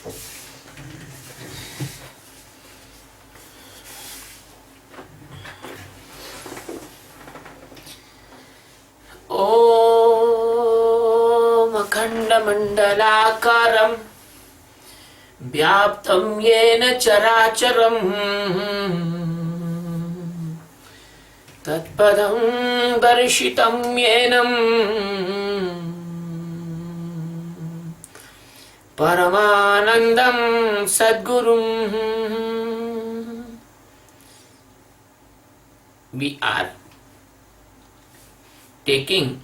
Om Akhandamandalakaram Vyaptam Yena Characharam Tatpadam Darshitam Yenam Paramanandam Sadgurum. We are taking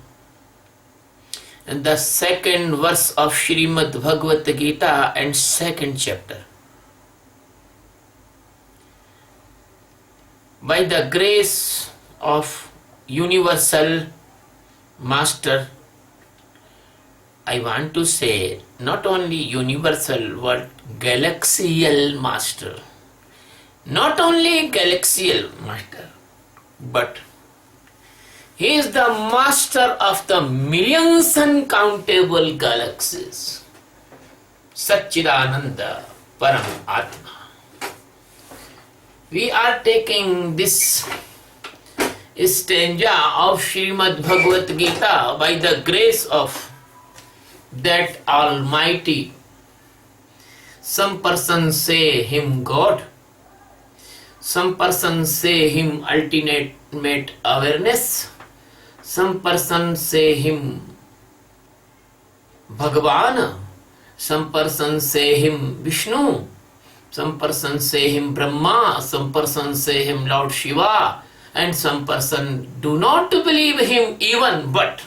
the second verse of Srimad Bhagavad Gita and second chapter. By the grace of Universal Master, I want to say not only universal but galaxial master. Not only galaxial master, but he is the master of the millions uncountable galaxies. Satchidananda Paramatma. We are taking this stanza of Srimad Bhagavad Gita by the grace of that Almighty. Some persons say him God, some persons say him ultimate awareness, some persons say him Bhagavan, some persons say him Vishnu, some persons say him Brahma, some persons say him Lord Shiva, and some persons do not believe him even, but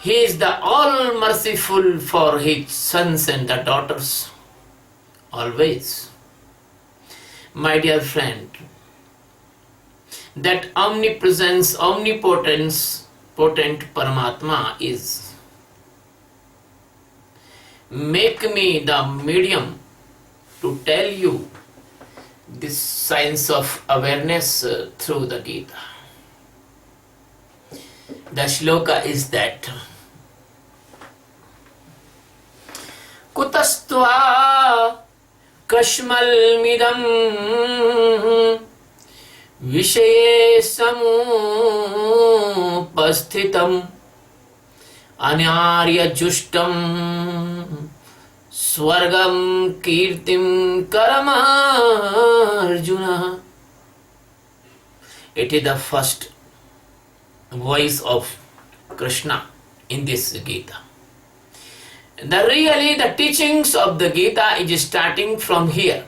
he is the all merciful for his sons and the daughters, always. My dear friend, that omnipresence, omnipotence, potent Paramatma is. Make me the medium to tell you this science of awareness through the Gita. The shloka is that Kutastva Kashmal Midam Vishaye Samupasthitam Anyarya Justam Swargam Kirtim Karamarjuna. It is the first voice of Krishna in this Gita. The teachings of the Gita is starting from here.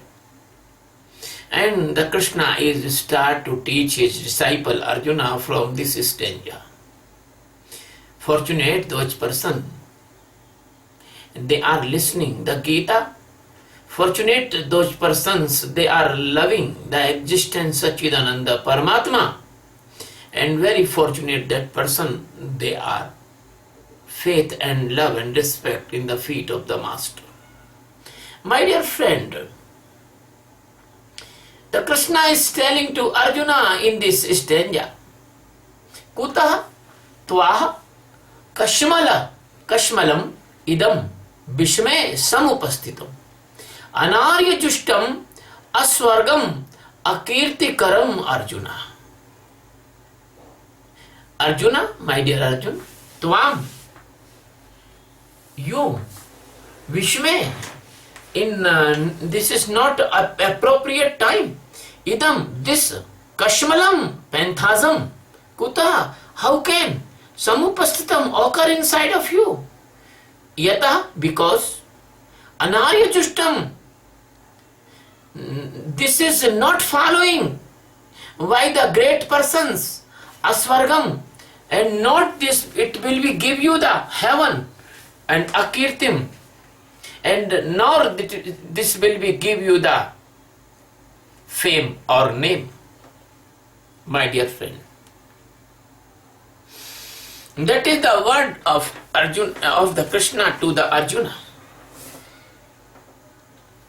And the Krishna is start to teach his disciple Arjuna from this stanza. Fortunate those persons, they are listening the Gita. Fortunate those persons, they are loving the existence Satchidananda Paramatma. And very fortunate that person, they are faith and love and respect in the feet of the Master. My dear friend, the Krishna is telling to Arjuna in this stanza, Kutaha Tvaha Kashmalam Idam Bishme Samupastitam Anarya Jushtam Aswargam Akirtikaram Arjuna. Arjuna, my dear Arjuna, Tvam, you, Vishme, in this is not appropriate time. Idam, this, Kashmalam, Panthasm, Kuta, how can Samupastitam occur inside of you? Yata, because Anarya Justam, this is not following why the great persons, Aswargam, and not this, it will be give you the heaven and Akirtim, and nor this will be give you the fame or name, my dear friend. That is the word of Arjuna, of the Krishna to the Arjuna.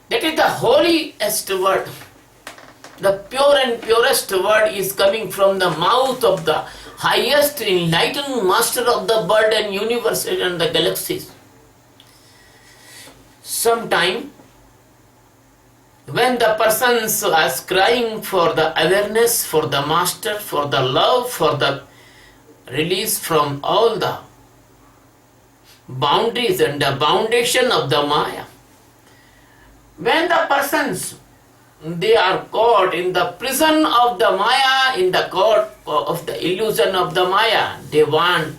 That is the holiest word. The pure and purest word is coming from the mouth of the highest enlightened master of the world and universe and the galaxies. sometime when the persons are crying for the awareness, for the master, for the love, for the release from all the boundaries and the foundation of the Maya. When the persons, they are caught in the prison of the Maya, in the court of the illusion of the Maya, they want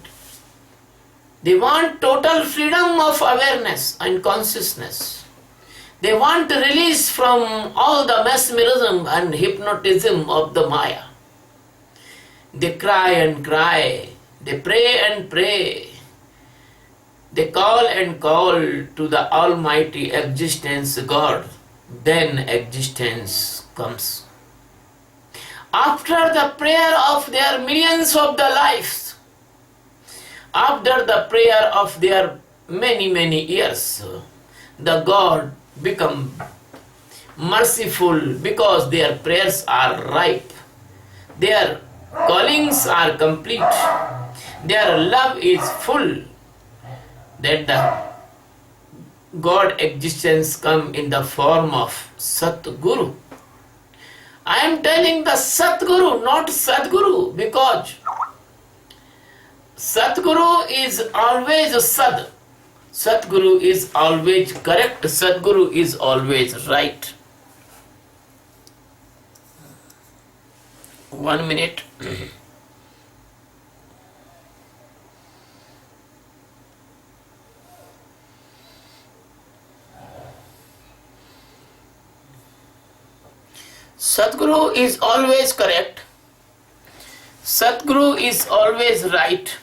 total freedom of awareness and consciousness. They want to release from all the mesmerism and hypnotism of the Maya. They cry and cry, they pray and pray, they call and call to the Almighty Existence God. Then existence comes. After the prayer of their millions of the lives, after the prayer of their many years, the God become merciful because their prayers are ripe, their callings are complete, their love is full, that the God existence come in the form of Satguru. I am telling the Satguru, not Sadguru, because Satguru is always Sad. Satguru is always correct. Sadguru is always right. 1 minute. Sadguru is always correct. Sadguru is always right.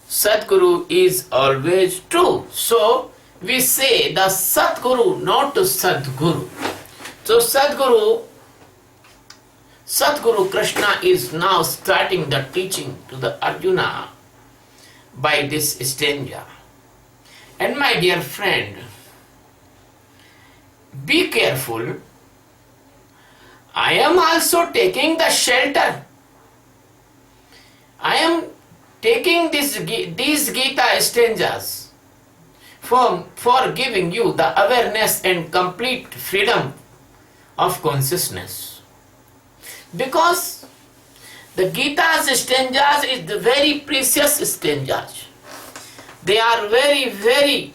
Sadguru is always true. So we say the Sadguru, not Sadguru. So Sadguru Krishna is now starting the teaching to the Arjuna by this stanza. And my dear friend, be careful. I am also taking the shelter. I am taking these Geeta stanzas for giving you the awareness and complete freedom of consciousness. Because the Gita's stanzas is the very precious stanzas. They are very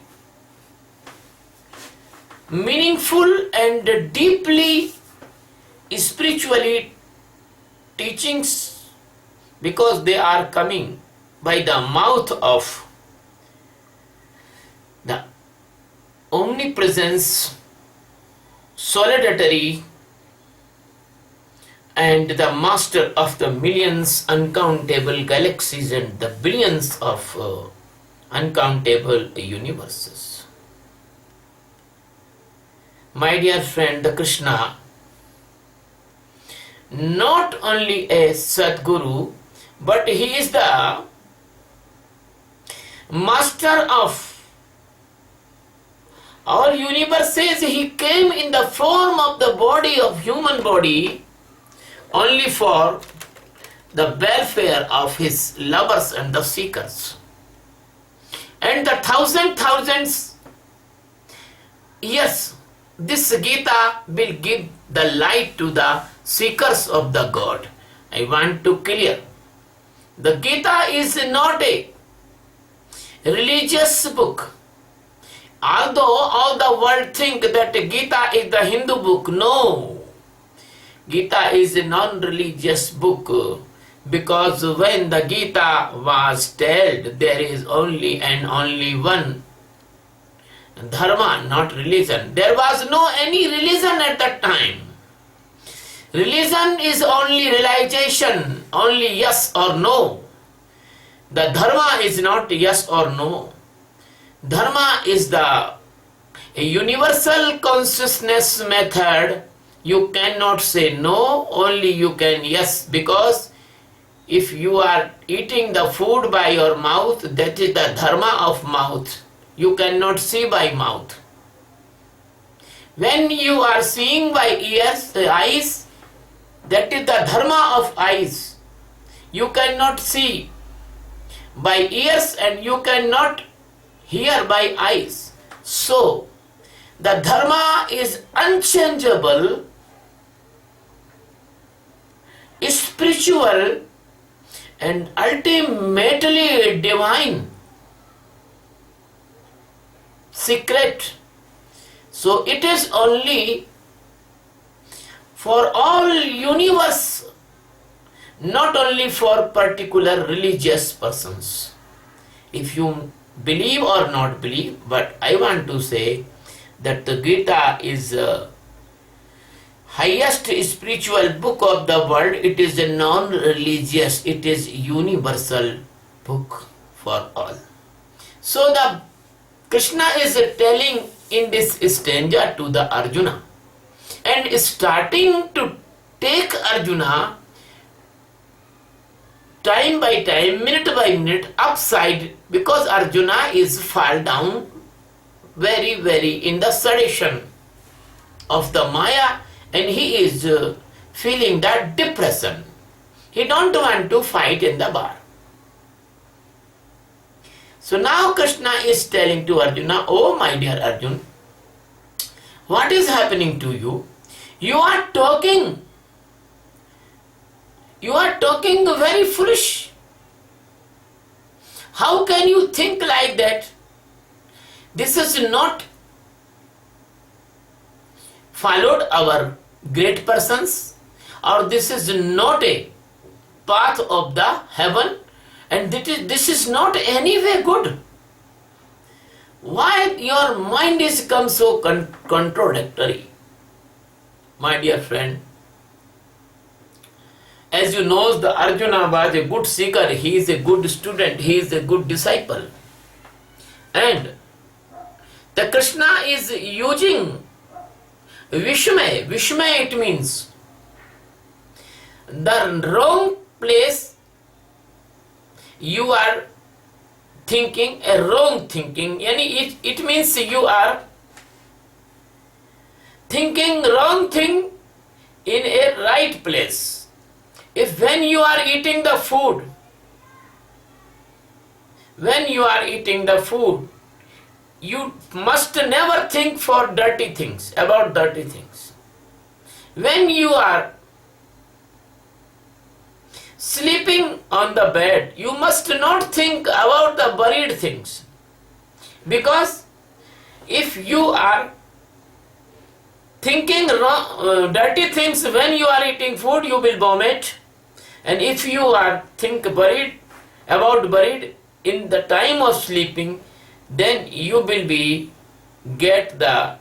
meaningful and deeply spiritually teachings, because they are coming by the mouth of the omnipresence, solitary, and the master of the millions uncountable galaxies and the billions of uncountable universes. My dear friend, the Krishna, not only a Sadguru, but he is the master of all universes. He came in the form of the body of human body only for the welfare of his lovers and the seekers. And the thousands years, this Gita will give the light to the seekers of the God. I want to clear. The Gita is not a religious book. Although all the world think that Gita is the Hindu book, no. Gita is a non-religious book, because when the Gita was told, there is only and only one dharma, not religion. There was no any religion at that time. Religion is only realization, only yes or no. The dharma is not yes or no. Dharma is the universal consciousness method. You cannot say no, only you can yes, because if you are eating the food by your mouth, that is the dharma of mouth. You cannot see by mouth. When you are seeing by ears, eyes, that is the dharma of eyes. You cannot see by ears and you cannot hear by eyes. So, the dharma is unchangeable, spiritual, and ultimately divine, secret. So it is only for all universe, not only for particular religious persons. If you believe or not believe, but I want to say that the Gita is highest spiritual book of the world. It is a non-religious, it is universal book for all. So the Krishna is telling in this stanza to the Arjuna and starting to take Arjuna time by time, minute by minute upside, because Arjuna is fall down very in the sedation of the Maya, and he is feeling that depression. He don't want to fight in the bar. So now Krishna is telling to Arjuna, oh my dear Arjun, what is happening to you? You are talking very foolish. How can you think like that? This is not followed our great persons, or this is not a path of the heaven, and this is not anyway good. Why your mind is come so contradictory? My dear friend, as you know, the Arjuna was a good seeker, he is a good student, he is a good disciple. And the Krishna is using Vishmay. Vishmay, it means the wrong place you are thinking, a wrong thinking. It means you are thinking wrong thing in a right place. If when you are eating the food, you must never think for dirty things, about dirty things. When you are sleeping on the bed, you must not think about the buried things. Because if you are thinking dirty things when you are eating food, you will vomit. And if you are think about buried in the time of sleeping, then you will get the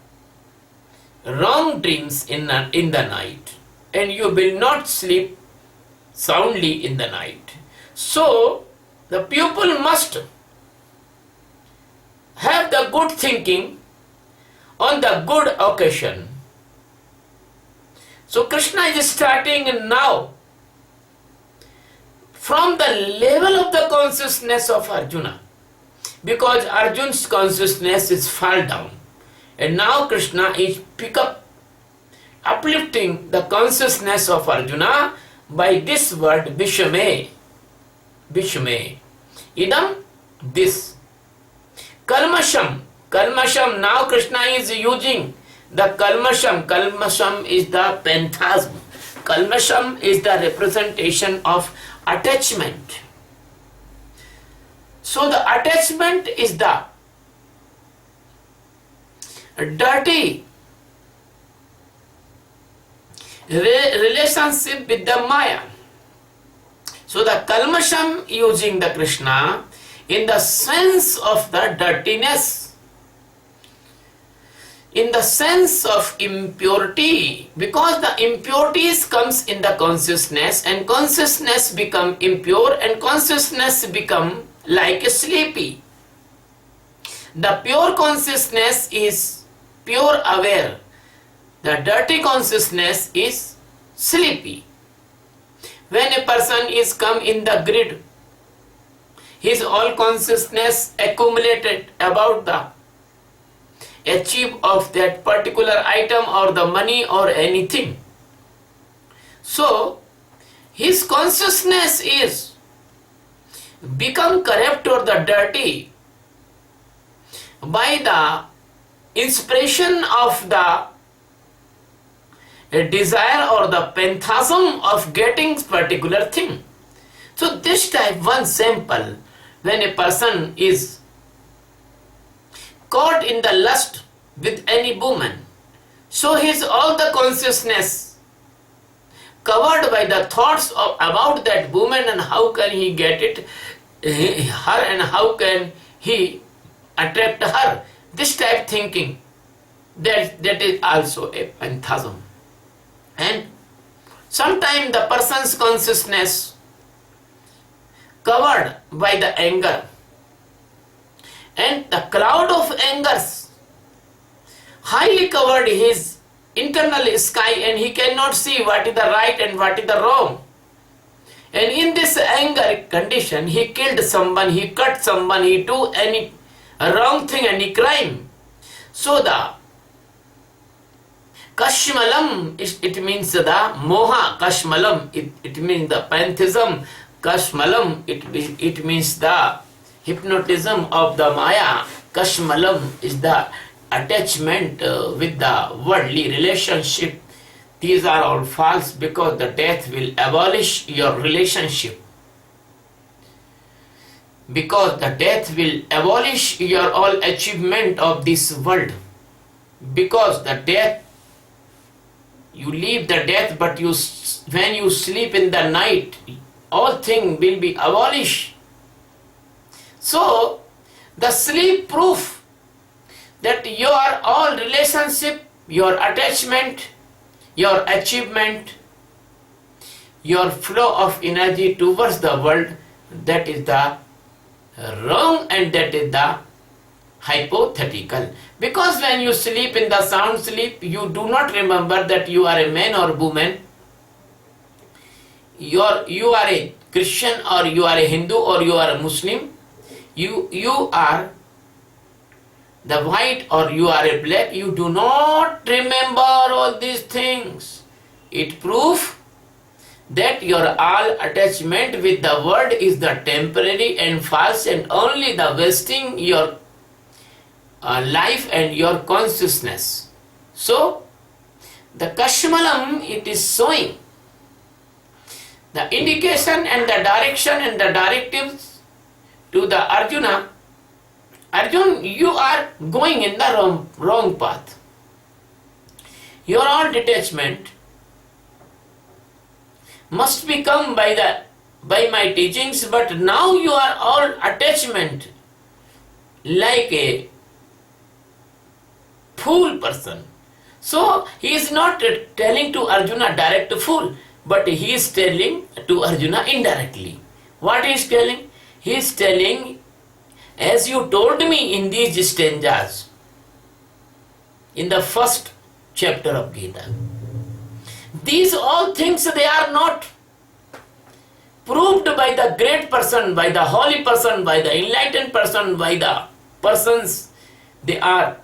wrong dreams in the night, and you will not sleep soundly in the night. So the pupil must have the good thinking on the good occasion. So Krishna is starting now from the level of the consciousness of Arjuna, because Arjun's consciousness is fall down, and now Krishna is uplifting the consciousness of Arjuna by this word Vishme. Idam, this. Kalmasham. Now Krishna is using the kalmasham. Kalmasham is the phantasm. Kalmasham is the representation of attachment. So the attachment is the dirty relationship with the Maya. So the kalmasham using the Krishna in the sense of the dirtiness, in the sense of impurity, because the impurities comes in the consciousness, and consciousness become impure, and consciousness become like a sleepy. The pure consciousness is pure aware. The dirty consciousness is sleepy. When a person is come in the grid, his all consciousness accumulated about the achieve of that particular item or the money or anything. So his consciousness is become corrupt or the dirty by the inspiration of the desire or the phantasm of getting particular thing. So this type, one sample, when a person is caught in the lust with any woman, so his all the consciousness covered by the thoughts about that woman, and how can he get it, her, and how can he attract her. This type thinking, that is also a phantasm. And sometimes the person's consciousness covered by the anger, and the cloud of angers highly covered his internal sky, and he cannot see what is the right and what is the wrong. And in this anger condition, he killed someone, he cut someone, he do any wrong thing, any crime. So the Kashmalam, it means the moha. Kashmalam, it means the pantheism. Kashmalam, it means the hypnotism of the Maya. Kashmalam is the attachment with the worldly relationship. These are all false, because the death will abolish your relationship. Because the death will abolish your all achievement of this world. Because the death, you leave the death, but when you sleep in the night, all things will be abolished. So, the sleep proof that your all relationship, your attachment, your achievement, your flow of energy towards the world, that is the wrong, and that is the hypothetical. Because when you sleep in the sound sleep, you do not remember that you are a man or woman, you are a Christian, or you are a Hindu, or you are a Muslim, you are the white, or you are a black. You do not remember all these things. It proves that your all attachment with the world is the temporary and false, and only the wasting your life and your consciousness. So, the Kashmalam, it is showing the indication and the direction and the directives to the Arjuna. Arjun, you are going in the wrong path. Your all detachment must become by my teachings, but now you are all attachment like a fool person. So he is not telling to Arjuna direct fool, but he is telling to Arjuna indirectly. What he is telling? He is telling, as you told me in these stanzas, in the first chapter of Geeta, these all things, they are not proved by the great person, by the holy person, by the enlightened person, by the persons. They are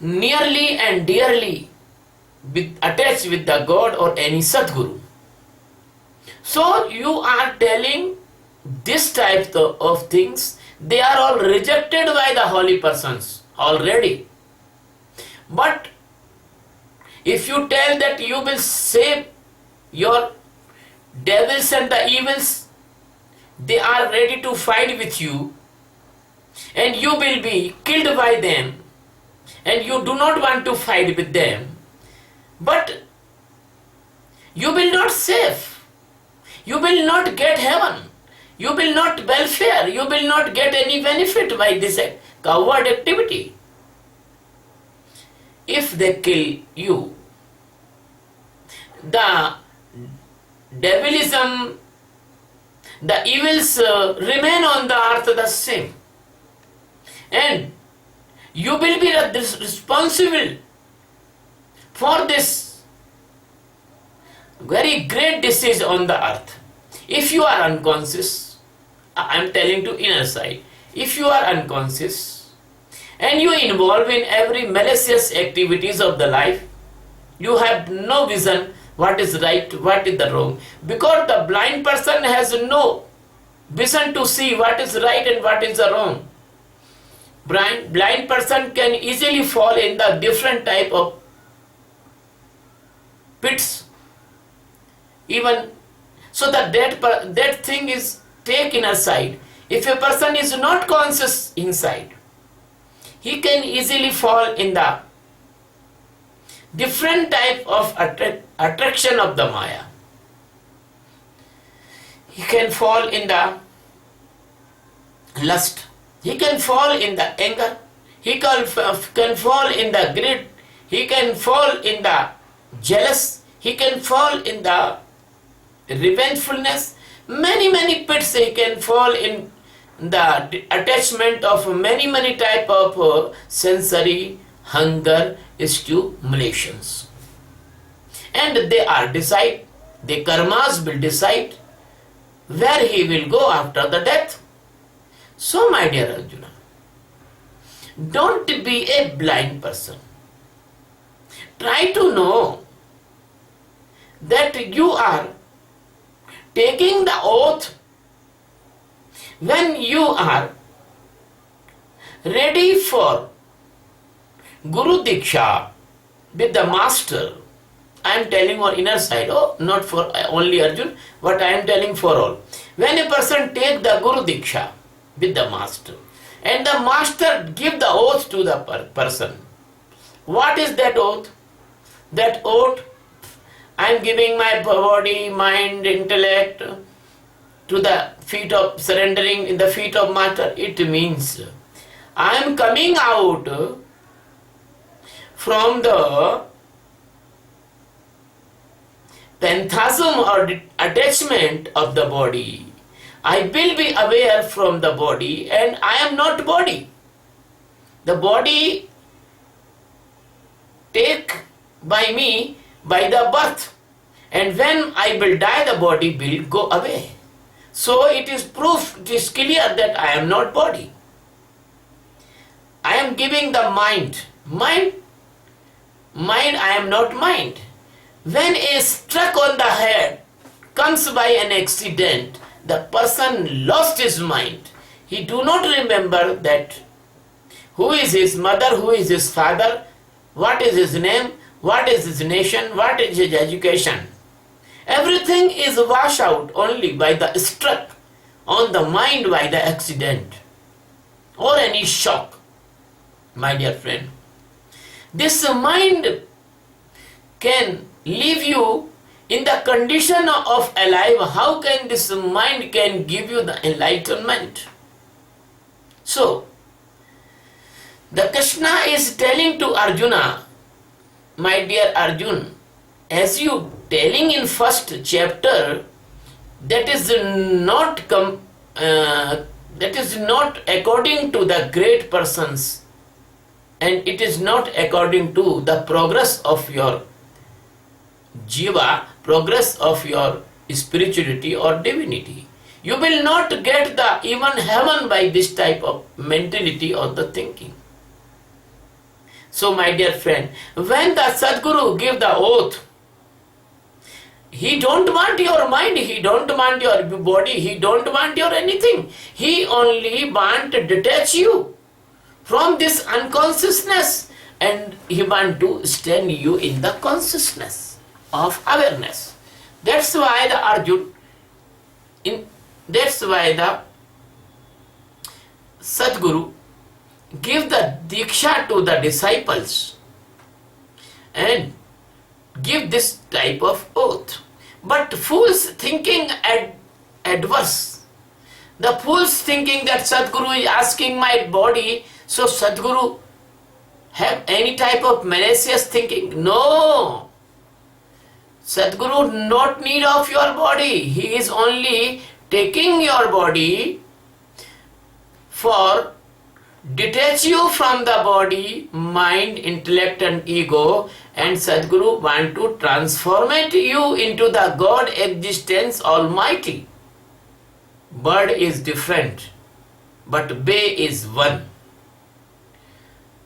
nearly and dearly attached with the God or any Sadguru. So you are telling this type of things, they are all rejected by the holy persons already. But if you tell that you will save your devils and the evils, they are ready to fight with you, and you will be killed by them, and you do not want to fight with them, but you will not save, you will not get heaven, you will not welfare, you will not get any benefit by this coward activity. If they kill you, the devilism, the evils remain on the earth the same, and you will be responsible for this very great disease on the earth. If you are unconscious, I am telling to inner side, if you are unconscious and you involve in every malicious activities of the life, you have no vision what is right, what is the wrong, because the blind person has no vision to see what is right and what is the wrong. Blind person can easily fall in the different type of pits. Even so, that thing is taken aside. If a person is not conscious inside, he can easily fall in the different type of attraction of the Maya. He can fall in the lust. He can fall in the anger. He can fall in the greed. He can fall in the jealous. He can fall in the revengefulness. Many pits he can fall in the attachment of many type of sensory hunger stimulations. And they are decide, the karmas will decide where he will go after the death. So my dear Arjuna, don't be a blind person. Try to know that you are taking the oath when you are ready for Guru Diksha with the master. I am telling on inner side, not for only Arjun, but I am telling for all. When a person take the Guru Diksha with the master, and the master give the oath to the person, what is that oath? That oath, I am giving my body, mind, intellect to the feet of, surrendering in the feet of master. It means I am coming out from the phantasm or attachment of the body. I will be aware from the body, and I am not body. The body take by me by the birth, and when I will die, the body will go away. So it is proof, it is clear that I am not body. I am giving the mind, I am not mind. When a struck on the head comes by an accident, the person lost his mind. He do not remember that who is his mother, who is his father, what is his name, what is his nation, what is his education. Everything is washed out only by the struck on the mind by the accident or any shock. My dear friend, this mind can leave you in the condition of alive. How can this mind can give you the enlightenment? So, the Krishna is telling to Arjuna, my dear Arjun, as you telling in first chapter, that is not according to the great persons, and it is not according to the progress of your jiva, progress of your spirituality or divinity. You will not get the even heaven by this type of mentality or the thinking. So my dear friend, when the Sadguru give the oath, he don't want your mind, he don't want your body, he don't want your anything. He only want to detach you from this unconsciousness, and he want to stand you in the consciousness of awareness. That's why the Arjun, that's why the Sadguru give the Diksha to the disciples and give this type of oath. But fools thinking adverse. The fools thinking that Sadguru is asking my body, so Sadguru have any type of malicious thinking. No. Sadguru not need of your body. He is only taking your body for detach you from the body, mind, intellect and ego, and Sadguru want to transform you into the God existence Almighty. Bird is different, but bay is one.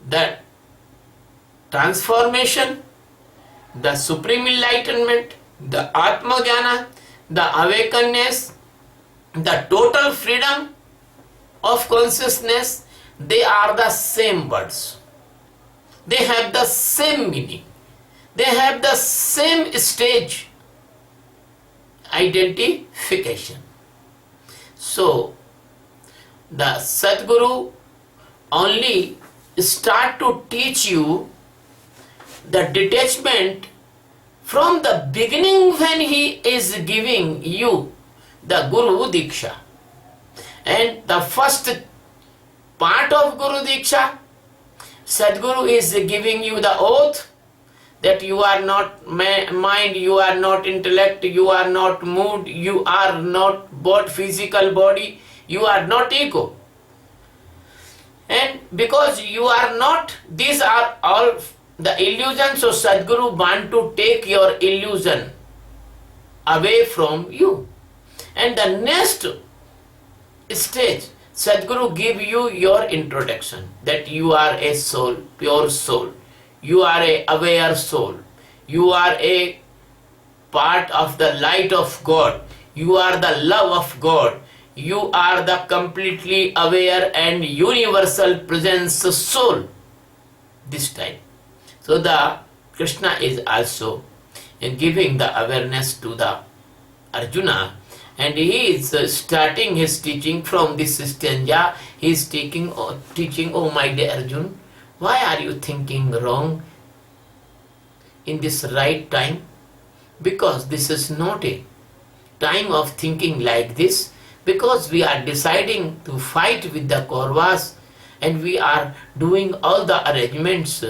The transformation, the supreme enlightenment, the Atma Jnana, the awakeness, the total freedom of consciousness, they are the same words. They have the same meaning. They have the same stage identification. So, the Sadguru only start to teach you the detachment from the beginning when he is giving you the Guru Diksha. And the first part of Guru Diksha, Sadguru is giving you the oath that you are not mind, you are not intellect, you are not mood, you are not physical body, you are not ego. And because you are not, these are all the illusions, so Sadguru want to take your illusion away from you. And the next stage, Sadguru give you your introduction, that you are a soul, pure soul. You are a aware soul. You are a part of the light of God. You are the love of God. You are the completely aware and universal presence soul this time. So the Krishna is also giving the awareness to the Arjuna, and he is starting his teaching from this stanza. He is teaching, oh my dear Arjun, why are you thinking wrong in this right time? Because this is not a time of thinking like this, because we are deciding to fight with the Kauravas, and we are doing all the arrangements,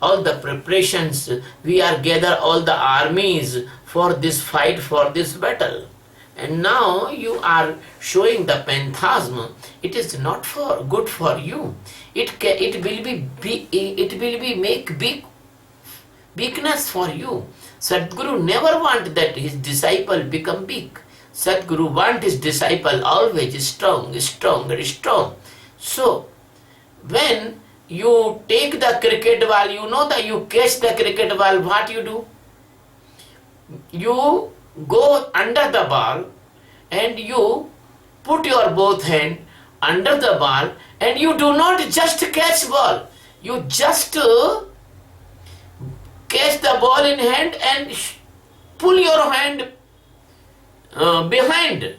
all the preparations, we are gather all the armies for this fight, for this battle. And now you are showing the phantasm. It is not for good for you. It will be make big weakness for you. Sadguru never want that his disciple become big. Sadguru want his disciple always strong. So when you take the cricket ball, you know that you catch the cricket ball, what you do? You go under the ball and you put your both hand under the ball, and you do not just catch ball. You just catch the ball in hand and pull your hand behind.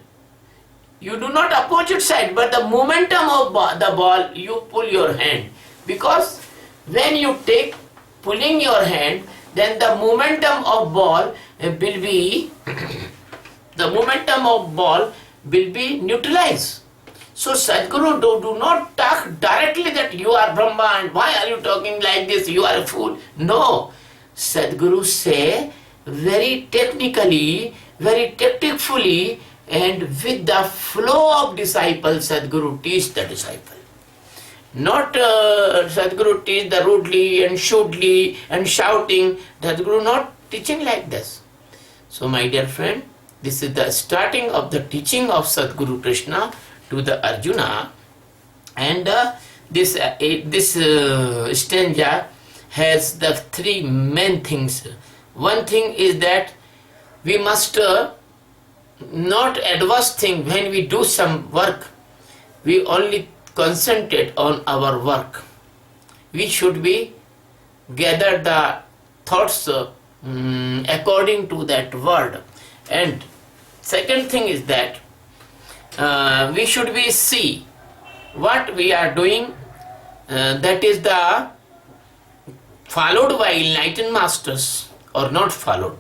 You do not opposite side, but the momentum of the ball, you pull your hand. Because when you take pulling your hand, then the momentum of ball will be neutralized. So Sadguru do not talk directly that you are Brahma and why are you talking like this, you are a fool. No, Sadguru say very technically, very tactfully, and with the flow of disciples, Sadguru teach the disciple. Not Sadguru teach the rudely and shootly and shouting. Sadguru not teaching like this. So my dear friend, this is the starting of the teaching of Sadguru Krishna to the Arjuna, and this stanza has the three main things. One thing is that we must not adverse think when we do some work. We only concentrate on our work. We should be gather the thoughts according to that word. And second thing is that we should be see what we are doing, that is the followed by enlightened masters or not followed.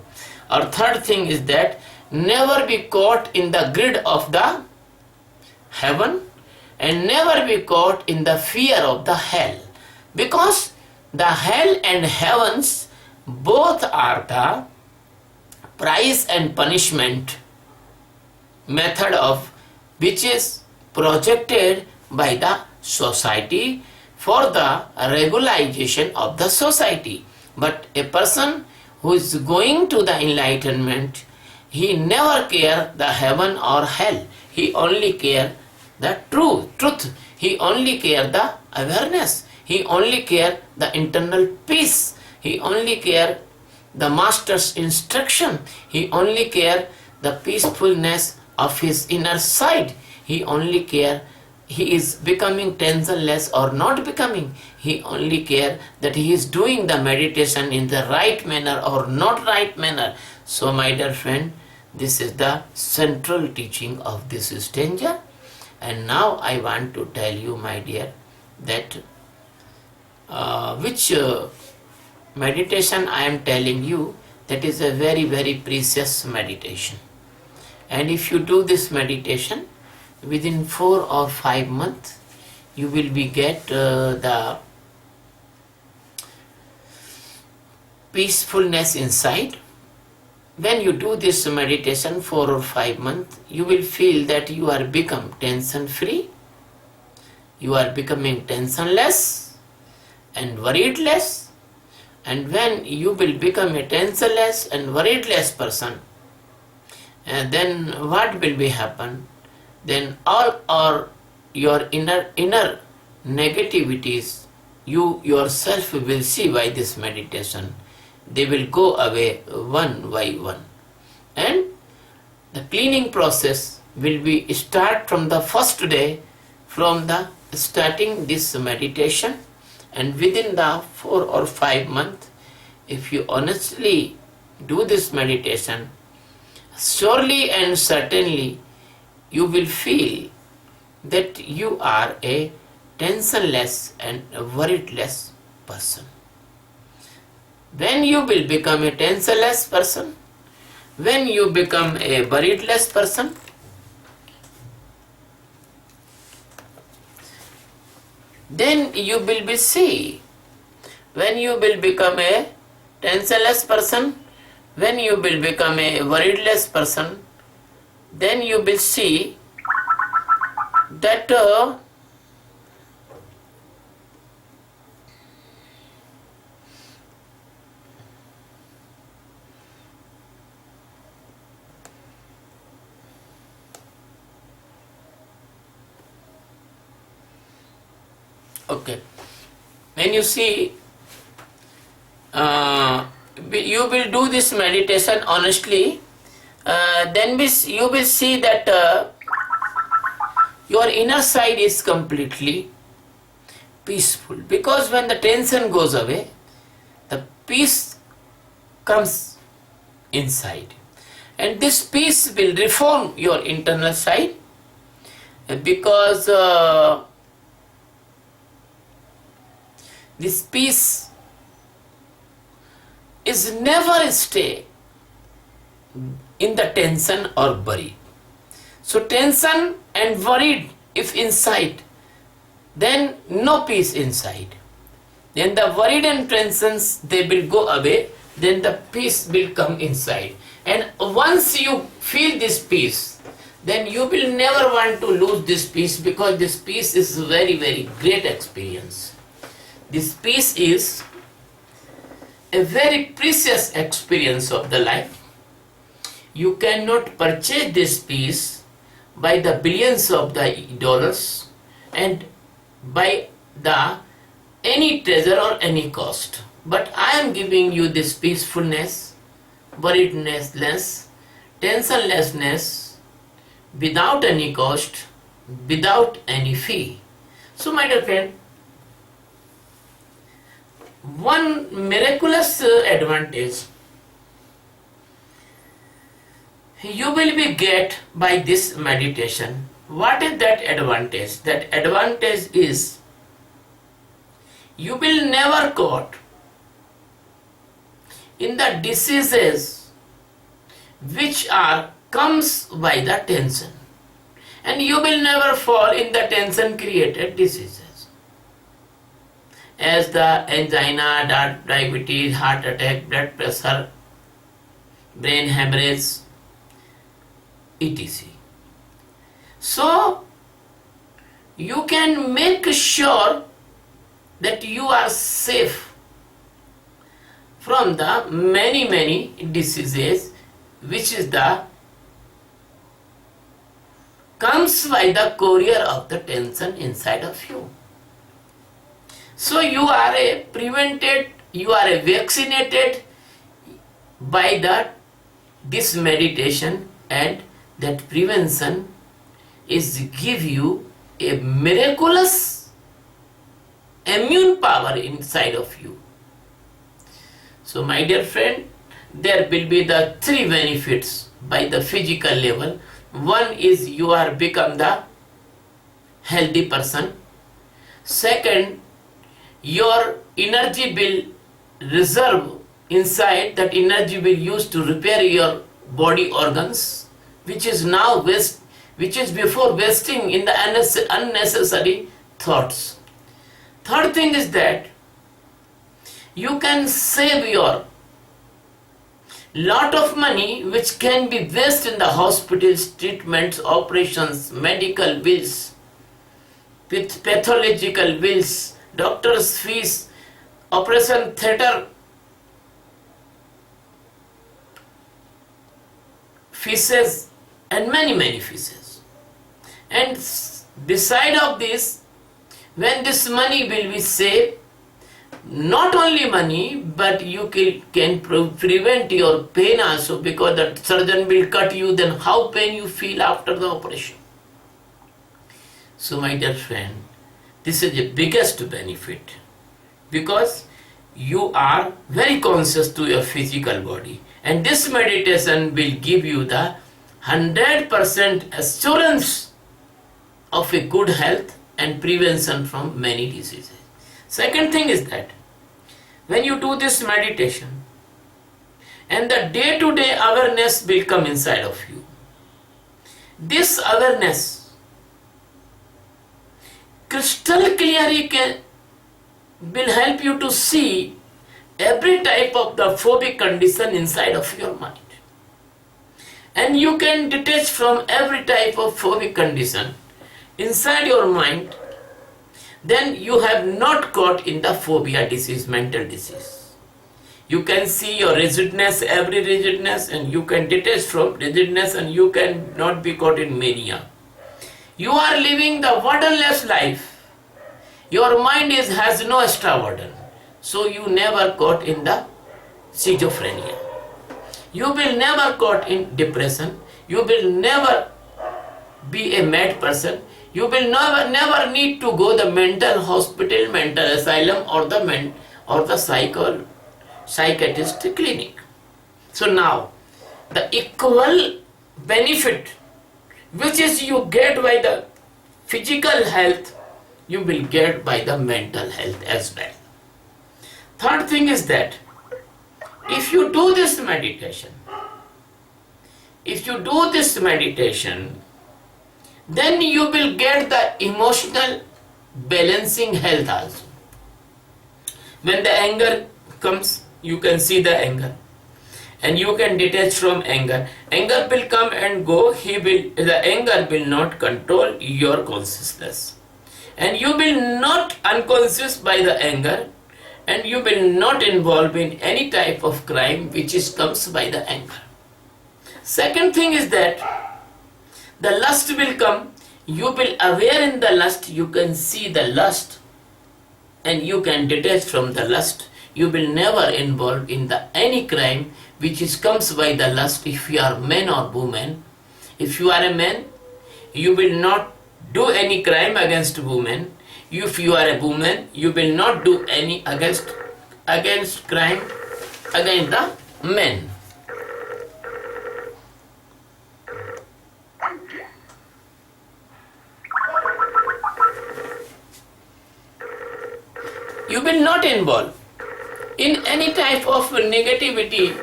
Or third thing is that never be caught in the grid of the heaven and never be caught in the fear of the hell, because the hell and heavens both are the price and punishment method of which is projected by the society for the regularization of the society. But a person who is going to the enlightenment, he never care the heaven or hell. He only care the truth. He only care the awareness. He only care the internal peace. He only care the master's instruction. He only care the peacefulness of his inner side. He only care he is becoming tensionless or not becoming. He only care that he is doing the meditation in the right manner or not right manner. So my dear friend, this is the central teaching of this stanza. And now I want to tell you, my dear, that which meditation I am telling you, that is a very, very precious meditation. And if you do this meditation, within 4 or 5 months, you will be get the peacefulness inside. When you do this meditation 4 or 5 months, you will feel that you are become tension free, you are becoming tensionless and worried less. And when you will become a tensionless and worried less person, then what will be happen? Then all your inner negativities, you yourself will see by this meditation, they will go away one by one. And the cleaning process will be start from the first day, from the starting this meditation. And within the 4 or 5 months, if you honestly do this meditation, surely and certainly you will feel that you are a tensionless and worriedless person. When you will become a tensionless person, when you become a worriedless person, then you will be see. When you will become a tensionless person, when you will become a worriedless person, then you will see that okay, when you see you will do this meditation honestly, then you will see that your inner side is completely peaceful. Because when the tension goes away, the peace comes inside. And this peace will reform your internal side, because this peace is never stay in the tension or worry. So tension and worried if inside, then no peace inside. Then the worried and tensions, they will go away, then the peace will come inside. And once you feel this peace, then you will never want to lose this peace, because this peace is a very, very great experience. This peace is a very precious experience of the life. You cannot purchase this peace by the billions of the dollars and by the any treasure or any cost. But I am giving you this peacefulness, worriedness, tensionlessness, without any cost, without any fee. So my dear friend, one miraculous advantage you will be get by this meditation. What is that advantage? That advantage is you will never caught in the diseases which are comes by the tension, and you will never fall in the tension created diseases, as the angina, diabetes, heart attack, blood pressure, brain hemorrhage, etc. So you can make sure that you are safe from the many diseases which is the comes by the courier of the tension inside of you. So you are a prevented, you are a vaccinated by this meditation, and that prevention is give you a miraculous immune power inside of you. So my dear friend, there will be the three benefits by the physical level. One is you are become the healthy person. Second, your energy will reserve inside, that energy will use to repair your body organs, which is now waste, which is before wasting in the unnecessary thoughts. Third thing is that you can save your lot of money which can be wasted in the hospitals, treatments, operations, medical bills, with pathological bills, doctor's fees, operation theatre fees, and many fees. And beside of this, when this money will be saved, not only money, but you can prevent your pain also, because the surgeon will cut you, then how pain you feel after the operation. So my dear friend, this is the biggest benefit, because you are very conscious to your physical body, and this meditation will give you the 100% assurance of a good health and prevention from many diseases. Second thing is that when you do this meditation, and the day-to-day awareness will come inside of you, this awareness crystal clearly will help you to see every type of the phobic condition inside of your mind, and you can detach from every type of phobic condition inside your mind. Then you have not got in the phobia disease, mental disease. You can see your rigidness, every rigidness, and you can detach from rigidness, and you can not be caught in mania. You are living the burdenless life. Your mind has no extra burden. So you never caught in the schizophrenia. You will never caught in depression. You will never be a mad person. You will never need to go the mental hospital, mental asylum, or the psychiatrist clinic. So now, the equal benefit which is you get by the physical health, you will get by the mental health as well. Third thing is that if you do this meditation, then you will get the emotional balancing health also. When the anger comes, you can see the anger, and you can detach from anger. Anger will come and go. The anger will not control your consciousness, and you will not unconscious by the anger, and you will not involve in any type of crime which comes by the anger. Second thing is that the lust will come. You will aware in the lust. You can see the lust, and you can detach from the lust. You will never involve in any crime which comes by the lust. If you are man or woman, if you are a man, you will not do any crime against woman. If you are a woman, you will not do any against crime against the men. You will not involve in any type of negativity,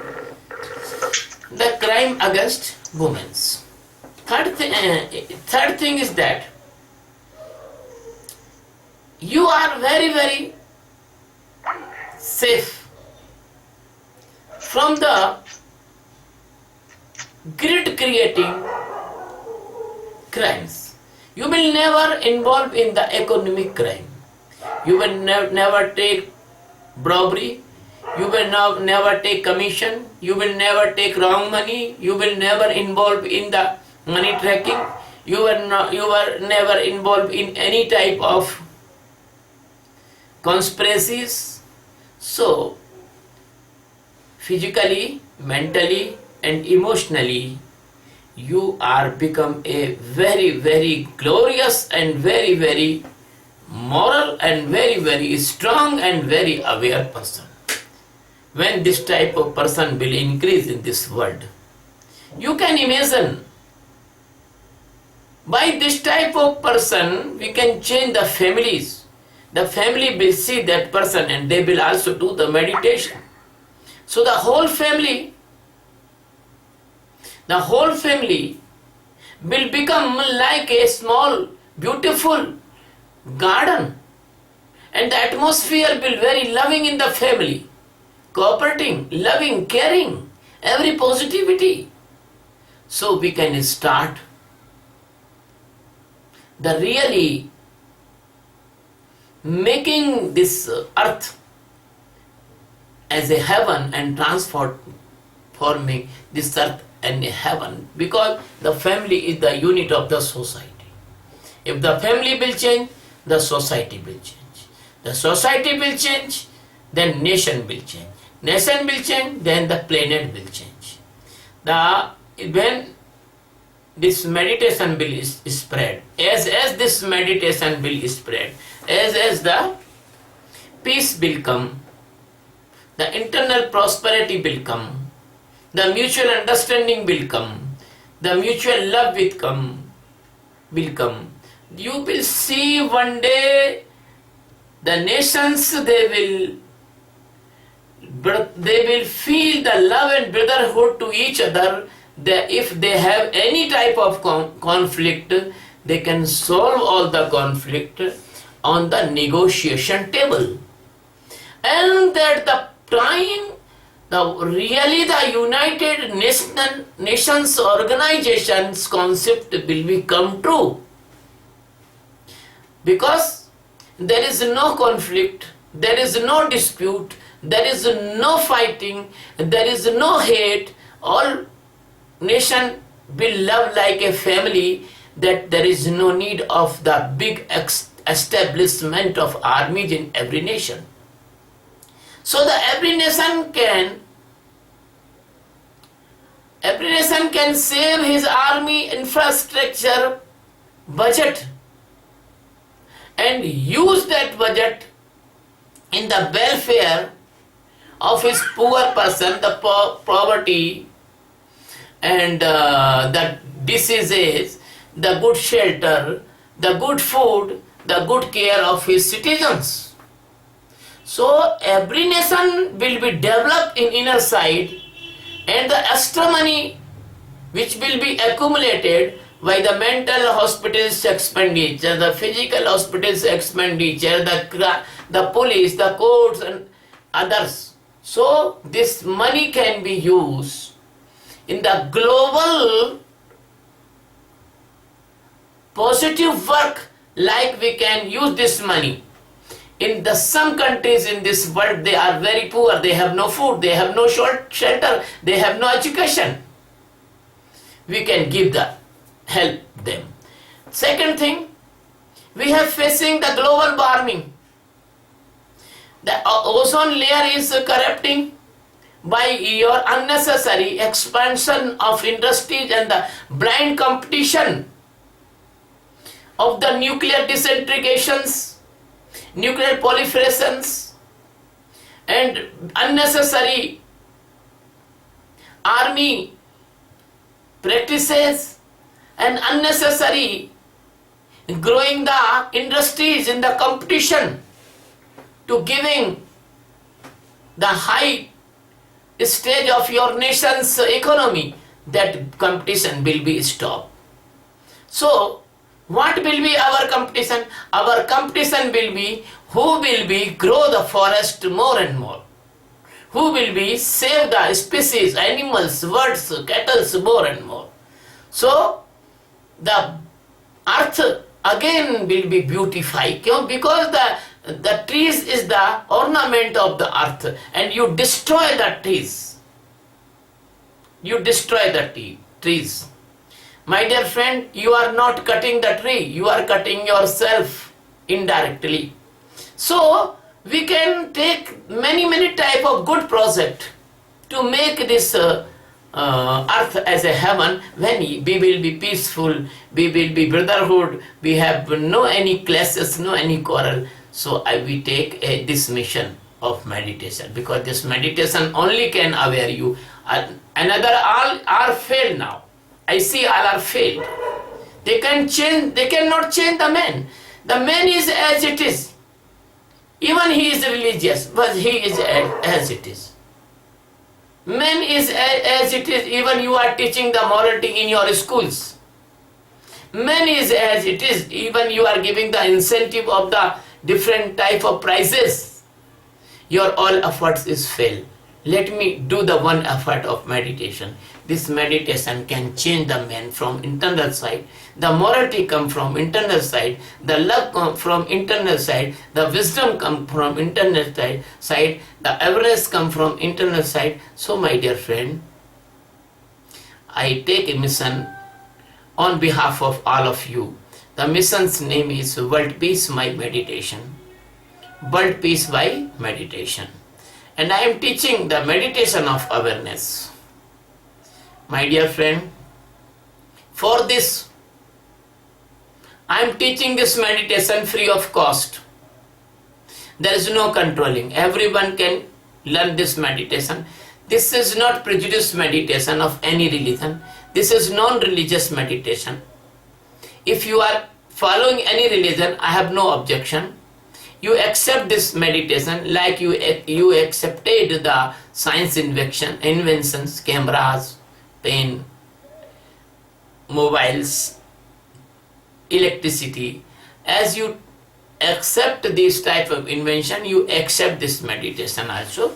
the crime against women. Third thing is that you are very safe from the greed creating crimes. You will never involve in the economic crime. You will never take robbery. You will never take commission. You will never take wrong money. You will never involve in the money tracking. You were never involved in any type of conspiracies. So, physically, mentally, and emotionally, you are become a very, very glorious and very, very moral and very, very strong and very aware person. When this type of person will increase in this world, you can imagine, by this type of person we can change the families. The family will see that person and they will also do the meditation. So the whole family will become like a small beautiful garden, and the atmosphere will very loving in the family, cooperating, loving, caring, every positivity. So we can start the really making this earth as a heaven and transforming this earth and a heaven, because the family is the unit of the society. If the family will change, the society will change. The society will change, then nation will change. Nation will change, then the planet will change. When this meditation will spread, as this meditation will spread, as the peace will come, the internal prosperity will come, the mutual understanding will come, the mutual love will come. You will see one day the nations, they will feel the love and brotherhood to each other. If they have any type of conflict, they can solve all the conflict on the negotiation table. And at the time, the United Nations organization's concept will become true. Because there is no conflict, there is no dispute, there is no fighting, there is no hate. All nation will love like a family, that there is no need of the big establishment of armies in every nation. So every nation can save his army infrastructure budget and use that budget in the welfare of his poor person, the poverty and the diseases, the good shelter, the good food, the good care of his citizens. So every nation will be developed in inner side, and the extra money which will be accumulated by the mental hospitals expenditure, the physical hospitals expenditure, the police, the courts and others. So this money can be used in the global positive work, like we can use this money. In some countries in this world, they are very poor, they have no food, they have no shelter, they have no education. We can help them. Second thing, we have facing the global warming. The ozone layer is corrupting by your unnecessary expansion of industries and the blind competition of the nuclear disintegrations, nuclear proliferations, and unnecessary army practices, and unnecessary growing the industries in the competition to giving the high stage of your nation's economy. That competition will be stopped. So what will be our competition? Our competition will be who will be grow the forest more and more, who will be save the species, animals, birds, cattle more and more. So the earth again will be beautified, because the trees is the ornament of the earth, and you destroy the trees. You destroy the trees. My dear friend, you are not cutting the tree, you are cutting yourself indirectly. So we can take many type of good project to make this earth as a heaven, when we will be peaceful, we will be brotherhood, we have no any clashes, no any quarrel. So we take this mission of meditation, because this meditation only can aware you. Another all are failed now. I see all are failed. They cannot change the man. The man is as it is. Even he is religious, but he is as it is. Man is as it is. Even you are teaching the morality in your schools. Man is as it is. Even you are giving the incentive of the different type of prizes. Your all efforts is fail. Let me do the one effort of meditation. This meditation can change the man from internal side. The morality come from internal side. The love come from internal side. The wisdom come from internal side. The awareness come from internal side. So my dear friend, I take a mission on behalf of all of you. The mission's name is World Peace by Meditation. World Peace by Meditation. And I am teaching the meditation of awareness. My dear friend, for this, I am teaching this meditation free of cost. There is no controlling. Everyone can learn this meditation. This is not prejudice meditation of any religion. This is non-religious meditation. If you are following any religion, I have no objection. You accept this meditation like you accepted the science inventions, cameras, pen, mobiles, electricity. As you accept this type of invention, you accept this meditation also,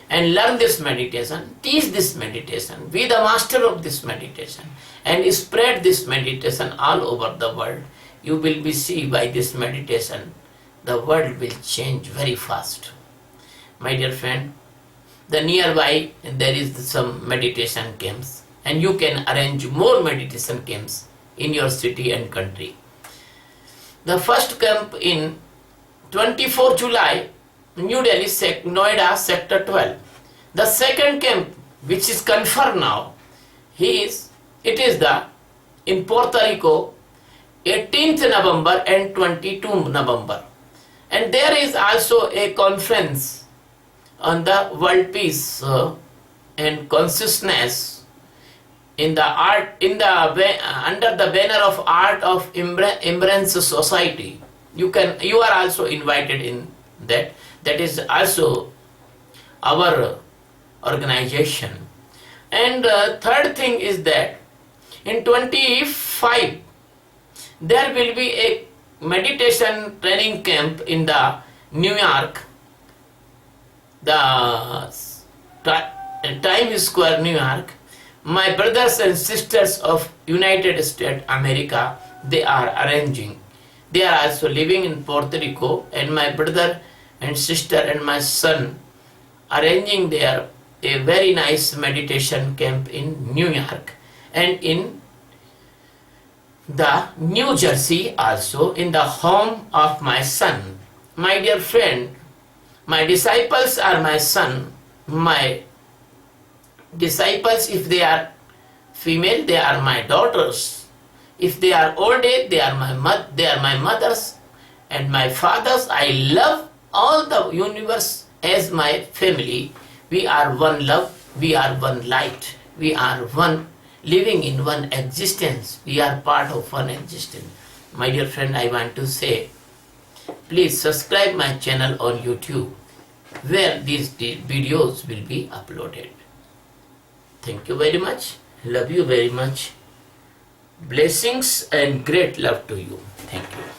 and learn this meditation, teach this meditation, be the master of this meditation, and spread this meditation all over the world. You will be see by this meditation, the world will change very fast. My dear friend, the nearby there is some meditation camps, and you can arrange more meditation camps in your city and country. The first camp in 24 July, New Delhi, Noida, Sector 12. The second camp, which is confirmed now, it is in Puerto Rico, 18th November and 22 November. And there is also a conference on the world peace and consciousness in the art, under the banner of Art of Embrace Society. You are also invited in that. That is also our organization. And third thing is that in 25 there will be a meditation training camp in the New York, the Times Square, New York. My brothers and sisters of United States America, they are arranging. They are also living in Puerto Rico, and my brother and sister and my son arranging there a very nice meditation camp in New York, and in the New Jersey also, in the home of my son. My dear friend, my disciples are my son. My disciples, if they are female, they are my daughters. If they are old age, they are my mothers and my fathers. I love all the universe as my family. We are one love, we are one light, we are one living in one existence. We are part of one existence. My dear friend, I want to say, please subscribe my channel on YouTube, where these videos will be uploaded. Thank you very much. Love you very much. Blessings and great love to you. Thank you.